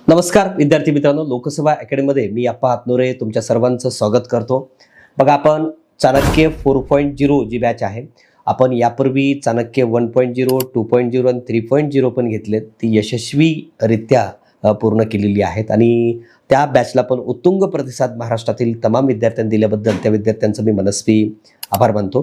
नमस्कार विद्यार्थी मित्रांनो, लोकसेवा अकॅडमीमध्ये मी अप्पा हातनुरे तुमच्या सर्वांचं स्वागत करतो। बघा, आपण चाणक्य 4.0 जी बॅच आहे, आपण यापूर्वी चाणक्य 1.0, 2.0 आणि 3.0 पण घेतलेत। ती यशस्वीरित्या पूर्ण केलेली आहेत आणि त्या बॅचला पण उत्तुंग प्रतिसाद महाराष्ट्रातील तमाम विद्यार्थ्यांनी दिल्याबद्दल त्या विद्यार्थ्यांचं मी मनस्वी आभार मानतो।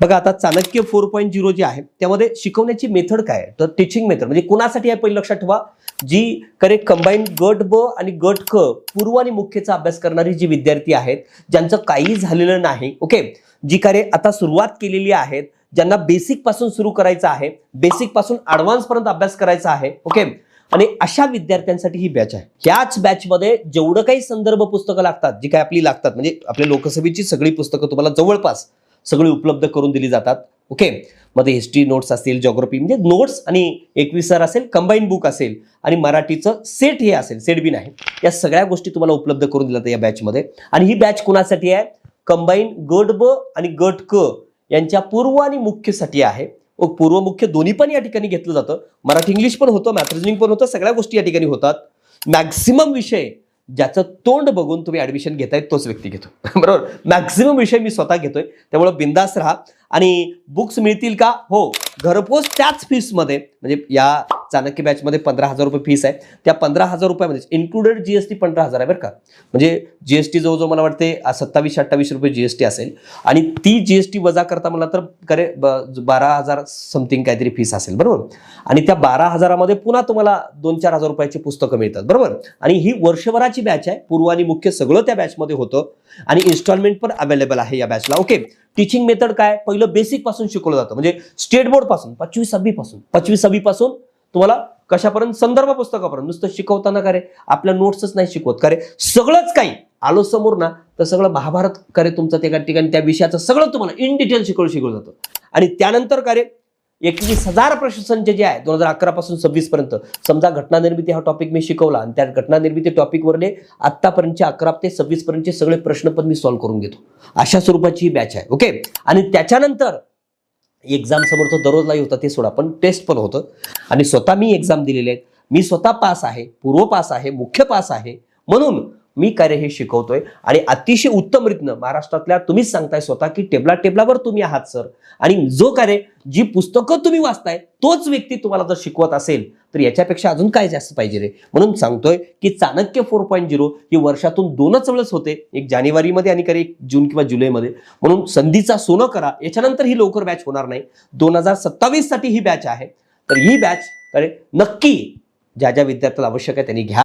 बघा, आता चाणक्य 4.0 जी आहे त्यामध्ये शिकवण्याची मेथड काय आहे, तर टीचिंग मेथड म्हणजे कुणासाठी आहे पहिलं लक्षात ठेवा, जी कंबाईन गट ब आणि गट क पूर्व आणि मुख्यचा अभ्यास करणारी जी विद्यार्थी आहेत, ज्यांचं काही झालेलं नाही, ओके, जी आता सुरुवात केलेली आहेत, ज्यांना बेसिक पासून सुरू करायचं आहे, बेसिक पासून ॲडव्हान्स पर्यंत अभ्यास करायचा आहे, ओके, आणि अशा विद्यार्थ्यांसाठी ही बॅच आहे। ह्याच बॅच मध्ये जेवढं काही संदर्भ पुस्तकं लागतात, जी काय आपली लागतात, म्हणजे आपल्या लोकसेवेची सगळी पुस्तकं तुम्हाला जवळपास सगळी उपलब्ध करून दिली जातात, ओके। मध्ये हिस्ट्री नोट्स असतील, जिओग्राफी म्हणजे नोट्स आणि 21 असेल, कंबाईन बुक असेल आणि मराठीचं सेट हे असेल, सेट बी नाही, या सगळ्या गोष्टी तुम्हाला उपलब्ध करून दिल्या या बॅच मध्ये। आणि ही बॅच कुणासाठी आहे, कंबाईन गट ब आणि गट क यांच्या पूर्व आणि मुख्यसाठी आहे। पूर्व मुख्य दोन्ही पण या ठिकाणी घेतलं जातं, मराठी इंग्लिश पण होतं, मॅथ रिजनिंग पण होतं, सगळ्या गोष्टी या ठिकाणी होतात। मॅक्सिमम विषय ज्याचं तोंड बघून तुम्ही ऍडमिशन घेताय तोच व्यक्ती घेतो, बरोबर। मॅक्सिमम विषय मी स्वतः घेतोय, त्यामुळे बिंदास राहा। आणि बुक्स मिळतील का, हो, घरपोच त्याच फीस मध्ये, म्हणजे या चाणक्य बॅच मध्ये 15,000 रुपये फीस आहे, त्या 15,000 रुपयामध्ये इन्क्लुडेड जीएसटी 15,000 आहे बरं का, म्हणजे जीएसटी जवळजवळ मला वाटते 27-28 रुपये जीएसटी असेल आणि ती जीएसटी वजा करता मला तर 12,000 समथिंग काहीतरी फीस असेल, बरोबर। आणि त्या 12,000 पुन्हा तुम्हाला 2-4 हजार रुपयाची पुस्तकं मिळतात, बरोबर। आणि ही वर्षभराची बॅच आहे, पूर्व आणि मुख्य सगळं त्या बॅच मध्ये होतं आणि इन्स्टॉलमेंट पण अवेलेबल आहे या बॅचला, ओके। टीचिंग मेथड काय, पहिलं बेसिक पासून शिकवलं जातं, म्हणजे स्टेट बोर्ड पासून 5वी-6वी पासून तुम्हाला कशापर्यंत, संदर्भ पुस्तकापर्यंत। नुसतं शिकवताना का रे आपल्या नोट्सच नाही शिकवत का रे, सगळंच काही आलो समोर ना, तर सगळं महाभारत का रे तुमचं त्या ठिकाणी त्या विषयाचं सगळं तुम्हाला इन डिटेल शिकवलं जातं। आणि त्यानंतर का रे 21,000 प्रश्नसंच जे आहे 2011 पासून 26 पर्यंत, समजा घटना निर्मिती हा टॉपिक मी शिकवला आणि त्या घटना निर्मिती टॉपिक वरले आतापर्यंतचे 11 ते 26 पर्यंतचे सगळे प्रश्न पण मी सॉल्व्ह करून घेतो, अशा स्वरूपाची ही बॅच आहे, ओके। आणि त्याच्यानंतर एक्झाम समोर तो दररोज लाईव्ह होता, ते सोडा, पण टेस्ट पण होतं आणि स्वतः मी एक्झाम दिलेले आहेत, मी स्वतः पास आहे, पूर्व पास आहे, मुख्य पास आहे, म्हणून मी कार्य हे शिकवतोय आणि अतिशय उत्तम रीतीनं महाराष्ट्रातल्या तुम्हीच सांगताय स्वतः की टेबलावर तुम्ही आहात सर, आणि जो कार्य जी पुस्तकं तुम्ही वाचताय तोच व्यक्ती तुम्हाला जर शिकवत असेल तर याच्यापेक्षा अजून काय जास्त पाहिजे रे। म्हणून सांगतोय की चाणक्य 4.0 ही वर्षातून 2च वेळेस होते, एक जानेवारीमध्ये आणि 1 जून किंवा जुलैमध्ये, म्हणून संधीचा सोनं करा। याच्यानंतर ही लवकर बॅच होणार नाही, 2027 साठी ही बॅच आहे। तर ही बॅच नक्की ज्या ज्या विद्यार्थ्याला आवश्यक आहे त्यांनी घ्या।